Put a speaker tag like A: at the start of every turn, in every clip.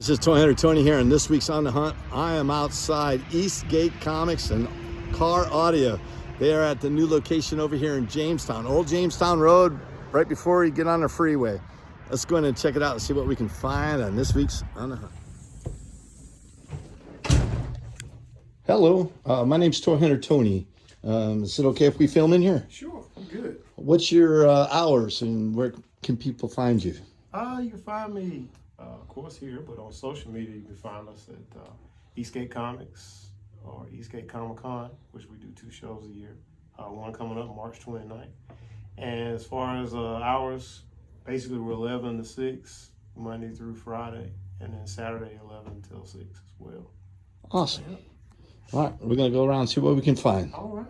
A: This is Toy Hunter Tony here, and this week's On the Hunt, I am outside Eastgate Comics and Car Audio. They are at the new location over here in Jamestown, Old Jamestown Road, right before you get on the freeway. Let's go in and check it out and see what we can find on this week's On the Hunt. Hello, my name's Toy Hunter Tony. Is it okay if we film in here?
B: Sure, I'm good.
A: What's your hours and where can people find you?
B: You can find me, of course, here, but on social media, you can find us at Eastgate Comics or Eastgate Comic Con, which we do 2 shows a year. One coming up March 29th. And as far as hours, basically we're 11 to 6, Monday through Friday, and then Saturday 11 till 6 as well.
A: Awesome.
B: Yeah.
A: All right, we're going to go around and see what we can find.
B: All right,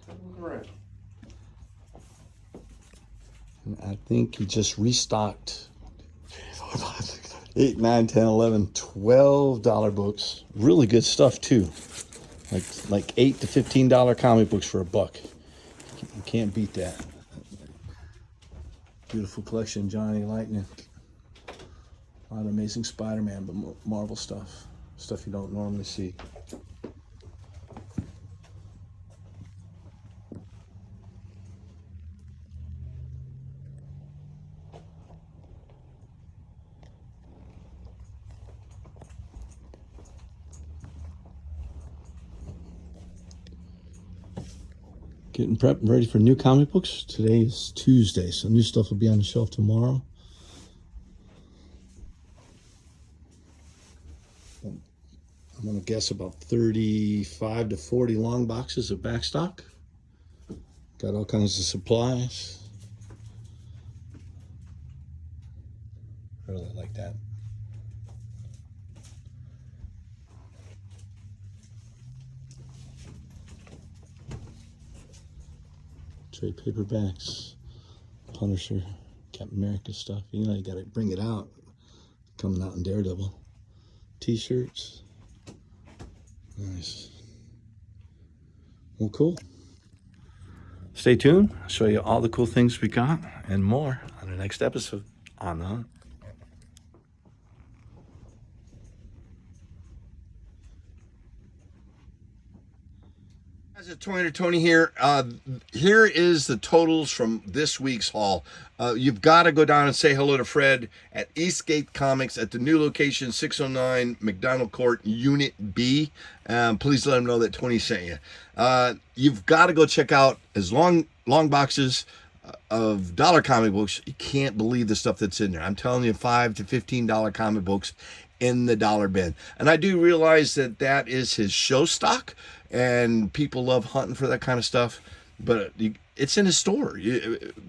B: take a look around.
A: I think he just restocked 8, 9, 10, 11, $12 books. Really good stuff too. Like $8 to $15 comic books for $1. You can't beat that. Beautiful collection, Johnny Lightning. A lot of Amazing Spider-Man, but Marvel stuff. Stuff you don't normally see. Getting prepped and ready for new comic books. Today is Tuesday, so new stuff will be on the shelf tomorrow. I'm going to guess about 35 to 40 long boxes of backstock. Got all kinds of supplies. I really like that. Trade paperbacks, Punisher, Captain America stuff. You know, you got to bring it out. Coming out in Daredevil. T-shirts. Nice. Well, cool. Stay tuned. I'll show you all the cool things we got and more on the next episode On the Hunt. It's Toy Hunter Tony here. Here is the totals from this week's haul. You've got to go down and say hello to Fred at Eastgate Comics at the new location, 609 Mcdonald Court, Unit B. Please let him know that Tony sent you. You've got to go check out his long boxes of dollar comic books. You can't believe the stuff that's in there. I'm telling you, $5 to $15 comic books in the dollar bin. And I do realize that that is his show stock, and people love hunting for that kind of stuff, but it's in his store.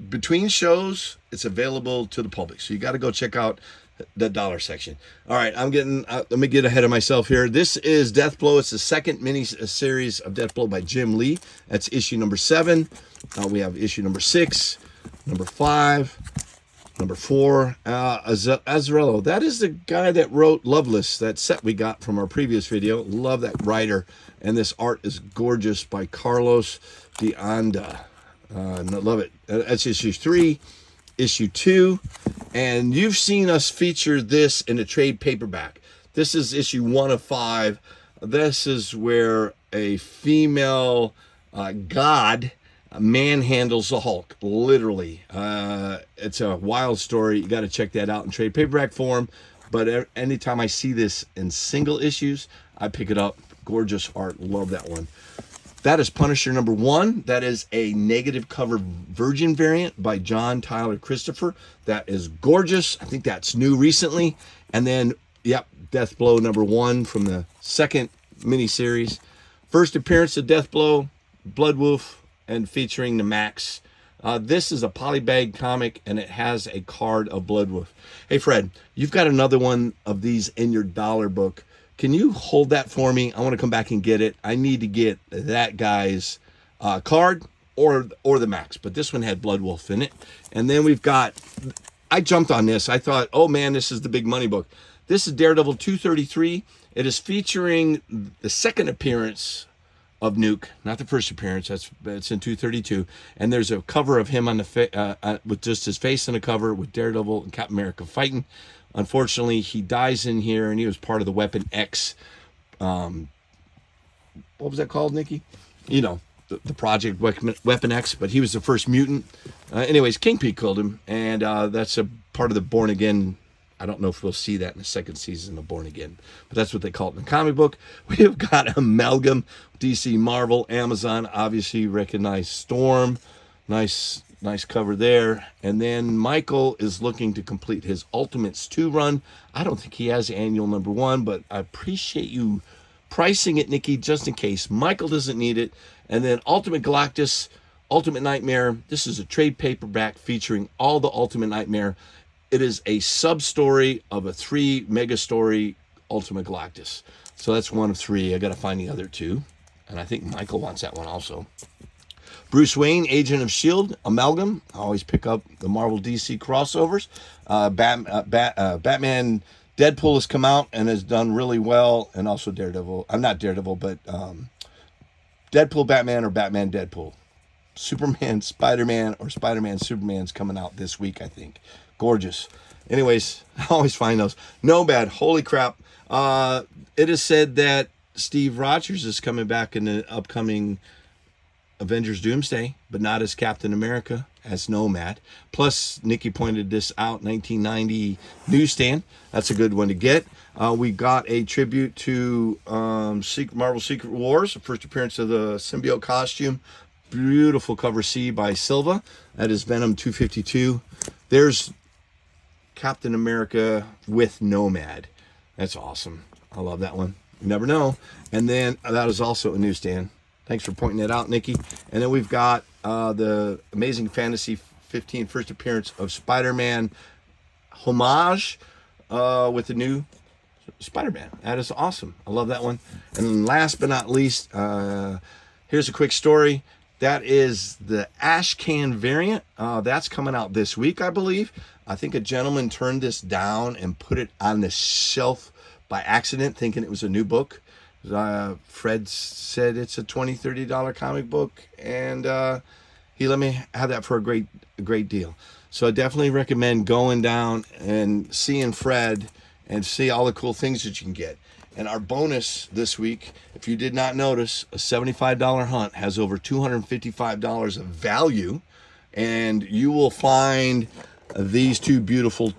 A: Between shows, it's available to the public, so you got to go check out the dollar section. All right, let me get ahead of myself here. This is Deathblow. It's the second mini series of Deathblow by Jim Lee. That's issue number 7. We have issue number 6, number 5, number 4, Azzarello. That is the guy that wrote Loveless, that set we got from our previous video. Love that writer. And this art is gorgeous by Carlos de Anda. Love it. That's issue 3, issue 2. And you've seen us feature this in a trade paperback. This is issue 1 of 5. This is where a female god manhandles the Hulk, literally. It's a wild story. You got to check that out in trade paperback form. But anytime I see this in single issues, I pick it up. Gorgeous art. Love that one. That is Punisher number 1. That is a negative cover Virgin variant by John Tyler Christopher. That is gorgeous. I think that's new recently. And then, yep, Deathblow number 1 from the second miniseries. First appearance of Deathblow, Bloodwolf, and featuring the Max. This is a polybag comic, and it has a card of Bloodwolf. Hey, Fred, you've got another one of these in your dollar book. Can you hold that for me? I want to come back and get it. I need to get that guy's card or the Max, but this one had Bloodwolf in it. And then we've got, I jumped on this. I thought, oh man, this is the big money book. This is Daredevil 233. It is featuring the second appearance of Nuke, not the first appearance. It's in 232, and there's a cover of him on the with just his face on the cover with Daredevil and Captain America fighting. Unfortunately, he dies in here, and he was part of the Weapon X. What was that called, Nikki? You know, the Project Weapon X, but he was the first mutant. Anyways, Kingpin killed him, and that's a part of the Born Again. I don't know if we'll see that in the second season of Born Again, but that's what they call it in the comic book. We've got Amalgam, DC, Marvel, Amazon. Obviously, recognize Storm. Nice cover there. And then Michael is looking to complete his Ultimates 2 run. I don't think he has annual number 1, but I appreciate you pricing it, Nikki, just in case. Michael doesn't need it. And then Ultimate Galactus, Ultimate Nightmare. This is a trade paperback featuring all the Ultimate Nightmare. It is a sub-story of a 3 mega story Ultimate Galactus. So that's one of 3. I got to find the other 2. And I think Michael wants that one also. Bruce Wayne, Agent of S.H.I.E.L.D., Amalgam. I always pick up the Marvel DC crossovers. Batman Deadpool has come out and has done really well. And also Daredevil. I'm not Daredevil, but Deadpool Batman or Batman Deadpool. Superman Spider-Man or Spider-Man Superman's coming out this week, I think. Gorgeous. Anyways, I always find those. Nomad, holy crap. It is said that Steve Rogers is coming back in the upcoming Avengers Doomsday, but not as Captain America, as Nomad. Plus, Nikki pointed this out, 1990 newsstand. That's a good one to get. We got a tribute to Marvel Secret Wars, the first appearance of the symbiote costume. Beautiful cover C by Silva. That is Venom 252. There's Captain America with Nomad. That's awesome. I love that one. You never know. And then that is also a newsstand. Thanks for pointing that out, Nikki. And then we've got the Amazing Fantasy 15 first appearance of Spider-Man homage with the new Spider-Man. That is awesome. I love that one. And last but not least, here's a quick story. That is the Ash Can variant. That's coming out this week, I believe. I think a gentleman turned this down and put it on the shelf by accident, thinking it was a new book. Fred said it's a $20, $30 comic book, and he let me have that for a great deal. So I definitely recommend going down and seeing Fred and see all the cool things that you can get. And our bonus this week, if you did not notice, a $75 hunt has over $255 of value, and you will find these 2 beautiful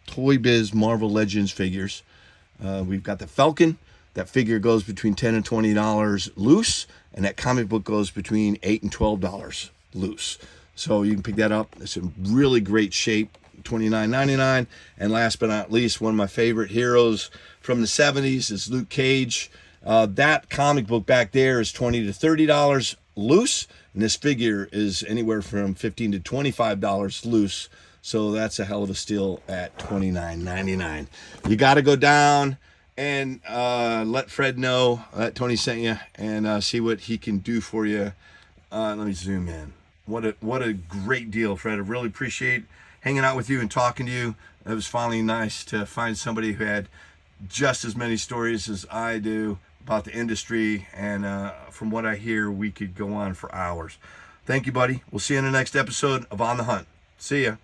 A: Toybiz Marvel Legends figures. We've got the Falcon. That figure goes between $10 and $20 loose, and that comic book goes between $8 and $12 loose. So you can pick that up. It's in really great shape, $29.99. And last but not least, one of my favorite heroes from the 70s is Luke Cage. That comic book back there is $20 to $30 loose, and this figure is anywhere from $15 to $25 loose. So that's a hell of a steal at $29.99. You got to go down and let Fred know that Tony sent you, and see what he can do for you. Let me zoom in. What a great deal, Fred. I really appreciate hanging out with you and talking to you. It was finally nice to find somebody who had just as many stories as I do about the industry, and from what I hear, we could go on for hours. Thank you, buddy. We'll see you in the next episode of On the Hunt. See ya.